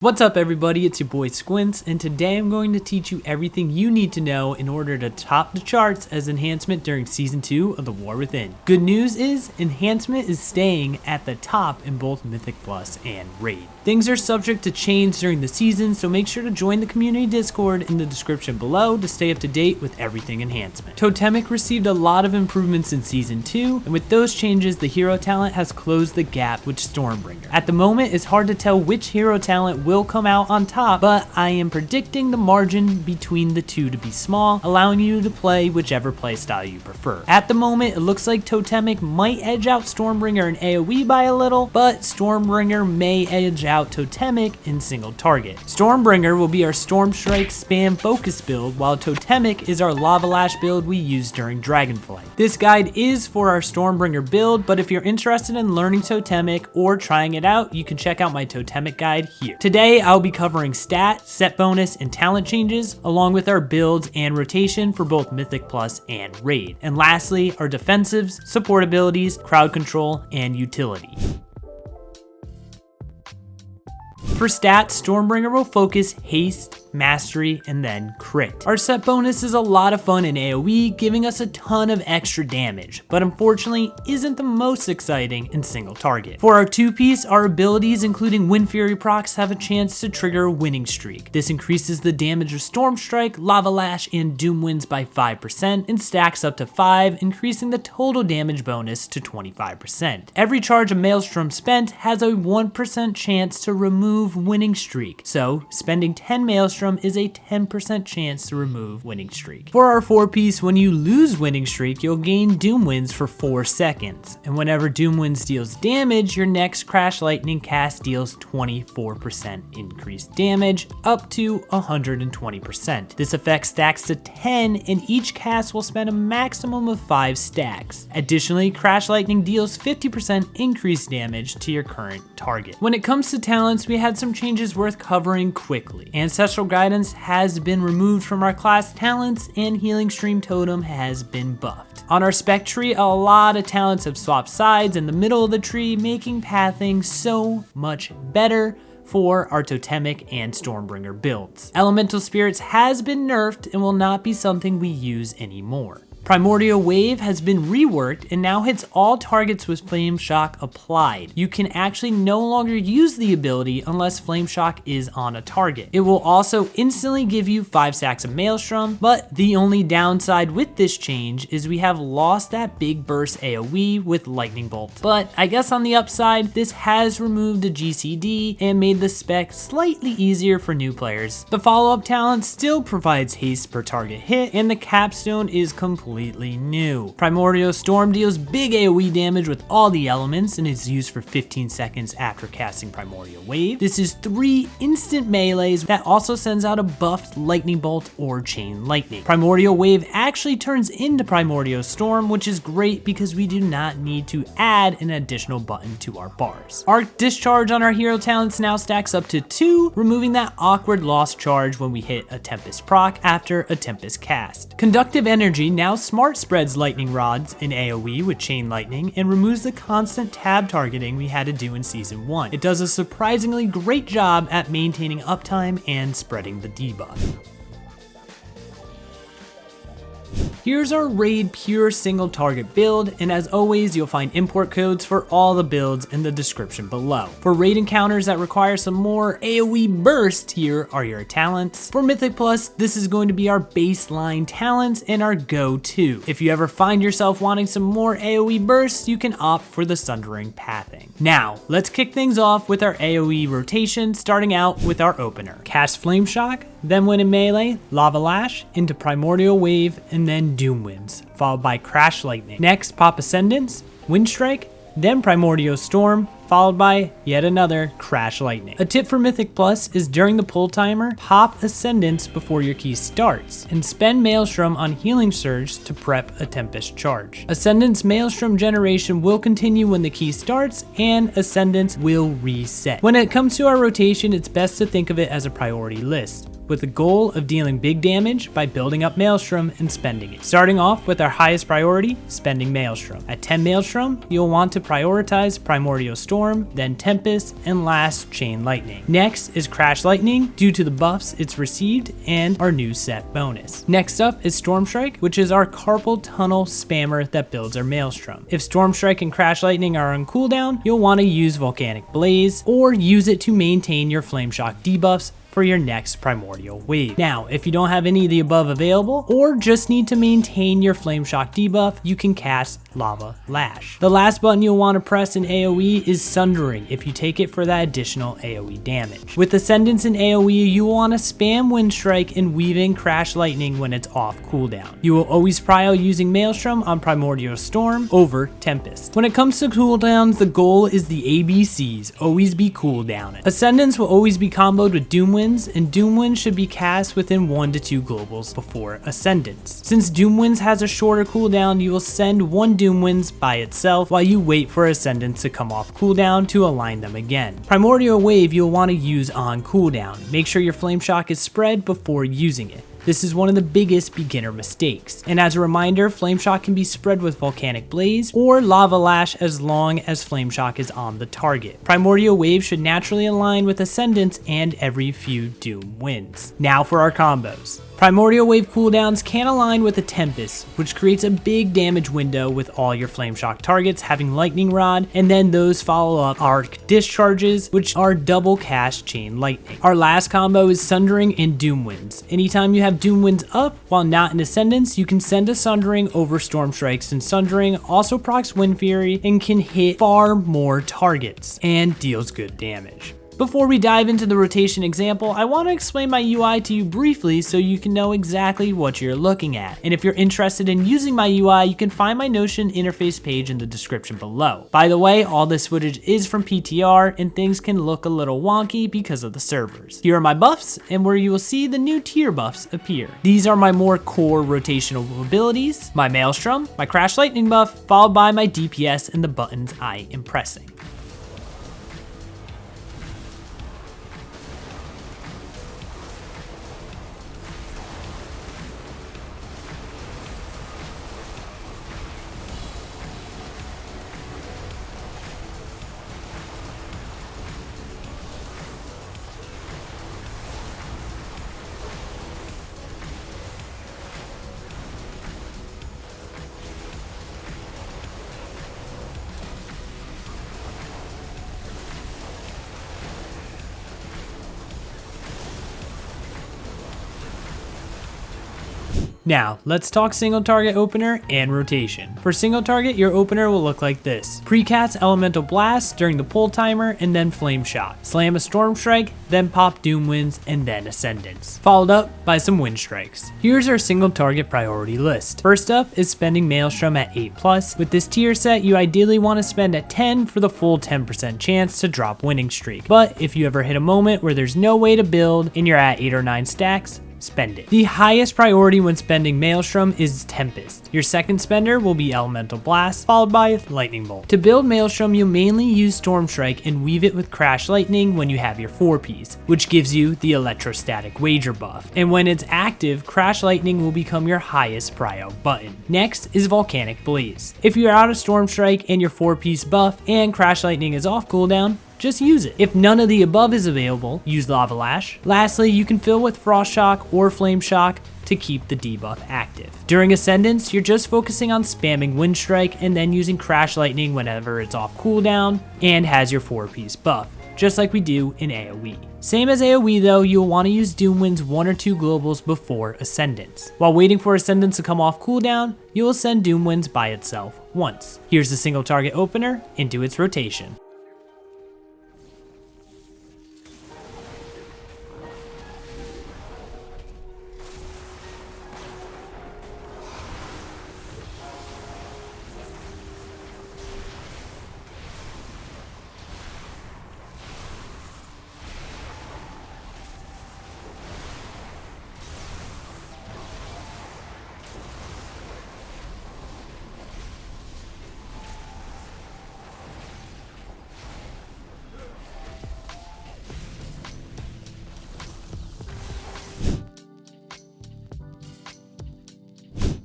What's up everybody, it's your boy Squints, and today I'm going to teach you everything you need to know in order to top the charts as enhancement during Season 2 of The War Within. Good news is, enhancement is staying at the top in both Mythic Plus and Raid. Things are subject to change during the season, so make sure to join the community Discord in the description below to stay up to date with everything enhancement. Totemic received a lot of improvements in Season 2, and with those changes the hero talent has closed the gap with Stormbringer. At the moment it's hard to tell which hero talent will come out on top, but I am predicting the margin between the two to be small, allowing you to play whichever playstyle you prefer. At the moment it looks like Totemic might edge out Stormbringer in AOE by a little, but Stormbringer may edge out Totemic in single target. Stormbringer will be our Storm Strike spam focus build, while Totemic is our Lava Lash build we use during Dragonflight. This guide is for our Stormbringer build, but if you're interested in learning Totemic or trying it out, you can check out my Totemic guide here. Today I'll be covering stat, set bonus, and talent changes, along with our builds and rotation for both Mythic Plus and Raid. And lastly, our defensives, support abilities, crowd control, and utility. For stats, Stormbringer will focus haste, mastery, and then crit. Our set bonus is a lot of fun in AoE, giving us a ton of extra damage, but unfortunately isn't the most exciting in single target. For our two-piece, our abilities including Wind Fury procs have a chance to trigger a winning streak. This increases the damage of Storm Strike, Lava Lash, and Doom Winds by 5% and stacks up to 5, increasing the total damage bonus to 25%. Every charge of Maelstrom spent has a 1% chance to remove winning streak, so spending 10 Maelstrom is a 10% chance to remove winning streak. For our four-piece, when you lose winning streak, you'll gain Doom Winds for 4 seconds, and whenever Doom Winds deals damage, your next Crash Lightning cast deals 24% increased damage, up to 120%. This effect stacks to 10, and each cast will spend a maximum of 5 stacks. Additionally, Crash Lightning deals 50% increased damage to your current target. When it comes to talents, we had some changes worth covering quickly. Ancestral Guidance has been removed from our class talents, and Healing Stream Totem has been buffed. On our spec tree, a lot of talents have swapped sides in the middle of the tree, making pathing so much better for our Totemic and Stormbringer builds. Elemental Spirits has been nerfed and will not be something we use anymore. Primordial Wave has been reworked and now hits all targets with Flame Shock applied. You can actually no longer use the ability unless Flame Shock is on a target. It will also instantly give you 5 stacks of Maelstrom, but the only downside with this change is we have lost that big burst AoE with Lightning Bolt. But I guess on the upside, this has removed the GCD and made the spec slightly easier for new players. The follow-up talent still provides haste per target hit, and the capstone is completely new. Primordial Storm deals big AoE damage with all the elements and is used for 15 seconds after casting Primordial Wave. This is 3 instant melees that also sends out a buffed Lightning Bolt or Chain Lightning. Primordial Wave actually turns into Primordial Storm, which is great because we do not need to add an additional button to our bars. Arc Discharge on our hero talents now stacks up to 2, removing that awkward lost charge when we hit a Tempest proc after a Tempest cast. Conductive Energy now smart spreads lightning rods in AoE with Chain Lightning and removes the constant tab targeting we had to do in Season 1. It does a surprisingly great job at maintaining uptime and spreading the debuff. Here's our Raid pure single target build, and as always you'll find import codes for all the builds in the description below. For Raid encounters that require some more AoE burst, here are your talents. For Mythic Plus, this is going to be our baseline talents and our go-to. If you ever find yourself wanting some more AoE bursts, you can opt for the Sundering Pathing. Now, let's kick things off with our AoE rotation, starting out with our opener. Cast Flame Shock, then when in melee, Lava Lash into Primordial Wave, and then Doom Winds, followed by Crash Lightning. Next, pop Ascendance, Wind Strike, then Primordial Storm, followed by yet another Crash Lightning. A tip for Mythic Plus is during the pull timer, pop Ascendance before your key starts, and spend Maelstrom on Healing Surge to prep a Tempest charge. Ascendance Maelstrom generation will continue when the key starts, and Ascendance will reset. When it comes to our rotation, it's best to think of it as a priority list, with the goal of dealing big damage by building up Maelstrom and spending it. Starting off with our highest priority, spending Maelstrom. At 10 Maelstrom, you'll want to prioritize Primordial Storm Storm, then Tempest, and last Chain Lightning. Next is Crash Lightning due to the buffs it's received and our new set bonus. Next up is Storm Strike, which is our Carpal Tunnel spammer that builds our Maelstrom. If Storm Strike and Crash Lightning are on cooldown, you'll want to use Volcanic Blaze or use it to maintain your Flame Shock debuffs for your next primordial wave. Now, if you don't have any of the above available or just need to maintain your Flame Shock debuff, you can cast Lava Lash. The last button you'll want to press in AoE is Sundering if you take it for that additional AoE damage. With Ascendance in AoE, you will want to spam Wind Strike and weave in Crash Lightning when it's off cooldown. You will always prio using Maelstrom on Primordial Storm over Tempest. When it comes to cooldowns, the goal is the ABCs, always be cooldown. Ascendance will always be comboed with Doom Winds, and Doom Winds should be cast within 1 to 2 globals before Ascendance. Since Doom Winds has a shorter cooldown, you will send 1 Doom Winds by itself while you wait for Ascendance to come off cooldown to align them again. Primordial Wave you'll want to use on cooldown. Make sure your Flame Shock is spread before using it. This is one of the biggest beginner mistakes. And as a reminder, Flame Shock can be spread with Volcanic Blaze or Lava Lash as long as Flame Shock is on the target. Primordial Wave should naturally align with Ascendance and every few Doom Winds. Now for our combos. Primordial Wave cooldowns can align with a Tempest, which creates a big damage window with all your Flame Shock targets having Lightning Rod, and then those follow up Arc Discharges, which are double cast Chain Lightning. Our last combo is Sundering and Doom Winds. Anytime you have Doom Winds up while not in Ascendance, you can send a Sundering over Storm Strikes, and Sundering also procs Wind Fury and can hit far more targets and deals good damage. Before we dive into the rotation example, I want to explain my UI to you briefly so you can know exactly what you're looking at. And if you're interested in using my UI, you can find my Notion interface page in the description below. By the way, all this footage is from PTR and things can look a little wonky because of the servers. Here are my buffs and where you will see the new tier buffs appear. These are my more core rotational abilities, my Maelstrom, my Crash Lightning buff, followed by my DPS and the buttons I am pressing. Now, let's talk single target opener and rotation. For single target, your opener will look like this. Precast Elemental Blast during the pull timer and then Flame Shock. Slam a Storm Strike, then pop Doom Winds and then Ascendance. Followed up by some Wind Strikes. Here's our single target priority list. First up is spending Maelstrom at 8+. With this tier set, you ideally want to spend at 10 for the full 10% chance to drop Winning Streak. But if you ever hit a moment where there's no way to build and you're at 8 or 9 stacks, spend it. The highest priority when spending Maelstrom is Tempest. Your second spender will be Elemental Blast, followed by Lightning Bolt. To build Maelstrom, you'll mainly use Storm Strike and weave it with Crash Lightning when you have your 4-piece, which gives you the Electrostatic Wager buff. And when it's active, Crash Lightning will become your highest prio button. Next is Volcanic Blaze. If you're out of Storm Strike and your 4-piece buff and Crash Lightning is off cooldown, just use it. If none of the above is available, use Lava Lash. Lastly, you can fill with Frost Shock or Flame Shock to keep the debuff active. During Ascendance, you're just focusing on spamming Wind Strike and then using Crash Lightning whenever it's off cooldown and has your 4-piece buff, just like we do in AoE. Same as AoE though, you'll want to use Doom Winds 1 or 2 globals before Ascendance. While waiting for Ascendance to come off cooldown, you will send Doom Winds by itself once. Here's the single target opener into its rotation.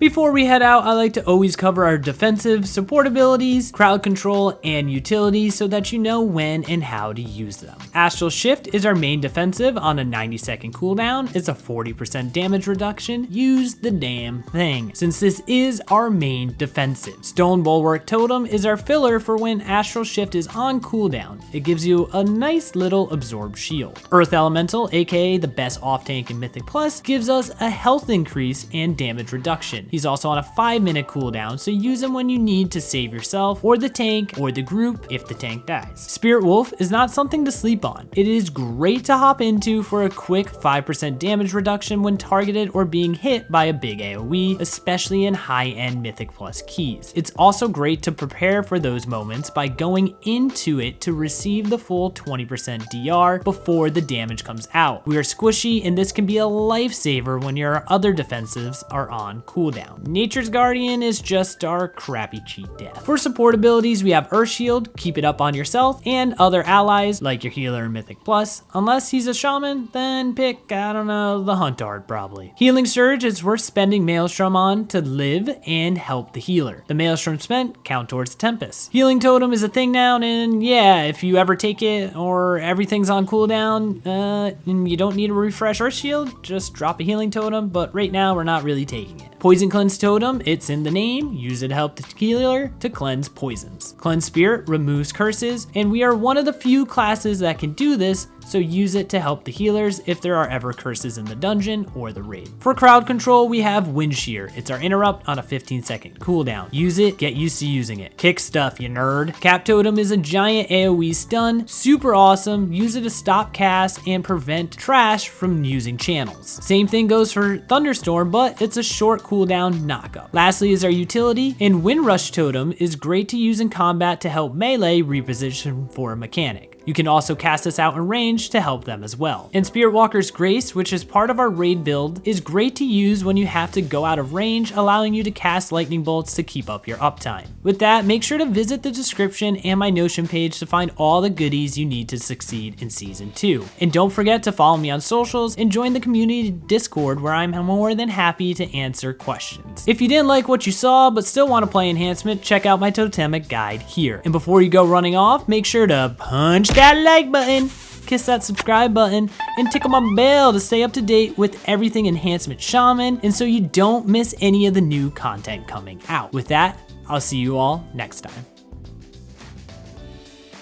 Before we head out, I like to always cover our defensive, support abilities, crowd control, and utility so that you know when and how to use them. Astral Shift is our main defensive on a 90-second cooldown. It's a 40% damage reduction. Use the damn thing, since this is our main defensive. Stone Bulwark Totem is our filler for when Astral Shift is on cooldown. It gives you a nice little absorb shield. Earth Elemental, aka the best off tank in Mythic Plus, gives us a health increase and damage reduction. He's also on a 5-minute cooldown, so use him when you need to save yourself or the tank or the group if the tank dies. Spirit Wolf is not something to sleep on. It is great to hop into for a quick 5% damage reduction when targeted or being hit by a big AoE, especially in high-end Mythic Plus keys. It's also great to prepare for those moments by going into it to receive the full 20% DR before the damage comes out. We are squishy, and this can be a lifesaver when your other defensives are on cooldown. Nature's Guardian is just our crappy cheat death. For support abilities, we have Earth Shield, keep it up on yourself and other allies like your healer in Mythic Plus. Unless he's a shaman, then pick, I don't know, the Huntard probably. Healing Surge is worth spending Maelstrom on to live and help the healer. The Maelstrom spent count towards Tempest. Healing Totem is a thing now, and yeah, if you ever take it or everything's on cooldown and you don't need a refresh Earth Shield, just drop a Healing Totem, but right now we're not really taking it. Poison Cleanse Totem, it's in the name. Use it to help the healer to cleanse poisons. Cleanse Spirit removes curses, and we are one of the few classes that can do this, so use it to help the healers if there are ever curses in the dungeon or the raid. For crowd control, we have Wind Shear. It's our interrupt on a 15-second cooldown. Use it, get used to using it. Kick stuff, you nerd. Cap Totem is a giant AoE stun, super awesome. Use it to stop casts and prevent trash from using channels. Same thing goes for Thunderstorm, but it's a short cooldown knockup. Lastly is our utility, and Wind Rush Totem is great to use in combat to help melee reposition for a mechanic. You can also cast this out in range to help them as well. And Spirit Walker's Grace, which is part of our raid build, is great to use when you have to go out of range, allowing you to cast lightning bolts to keep up your uptime. With that, make sure to visit the description and my Notion page to find all the goodies you need to succeed in Season 2. And don't forget to follow me on socials and join the community Discord, where I'm more than happy to answer questions. If you didn't like what you saw but still want to play Enhancement, check out my totemic guide here. And before you go running off, make sure to punch that like button, kiss that subscribe button, and tickle my bell to stay up to date with everything Enhancement Shaman, and so you don't miss any of the new content coming out. With that, I'll see you all next time.